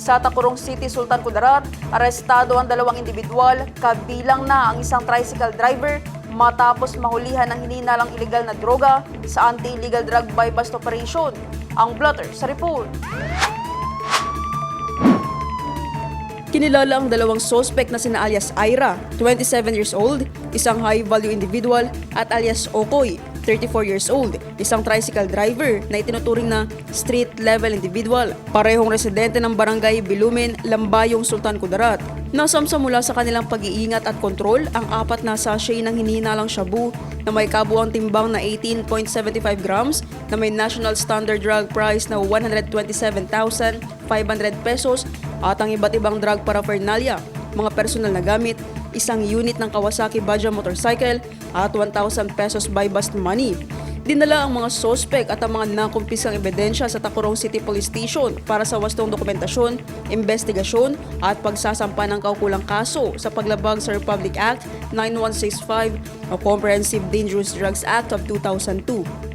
Sa Tacurong City, Sultan Kudarat, arestado ang 2 individual, kabilang na ang isang tricycle driver matapos mahulihan ng hininalang ilegal na droga sa anti-illegal drug buy-bust operation. Ang blotter sa report. Kinilala ang 2 suspect na sina alias Ira, 27 years old, isang high-value individual, at alias Okoy, 34 years old, isang tricycle driver na itinuturing na street-level individual. Parehong residente ng barangay Bilumin, Lambayong, Sultan Kudarat. Nasamsa mula sa kanilang pag-iingat at kontrol ang 4 na sachet ng hinihinalang shabu na may kabuang timbang na 18.75 grams na may national standard drug price na 127,500 pesos at ang iba't ibang drug paraphernalia, mga personal na gamit, isang unit ng Kawasaki Baja motorcycle at 1,000 pesos buy-bust money. Dinala ang mga suspect at ang mga nakumpiskang ebidensya sa Tacurong City Police Station para sa wastong dokumentasyon, investigasyon at pagsasampa ng kaukulang kaso sa paglabag sa Republic Act 9165 o Comprehensive Dangerous Drugs Act of 2002.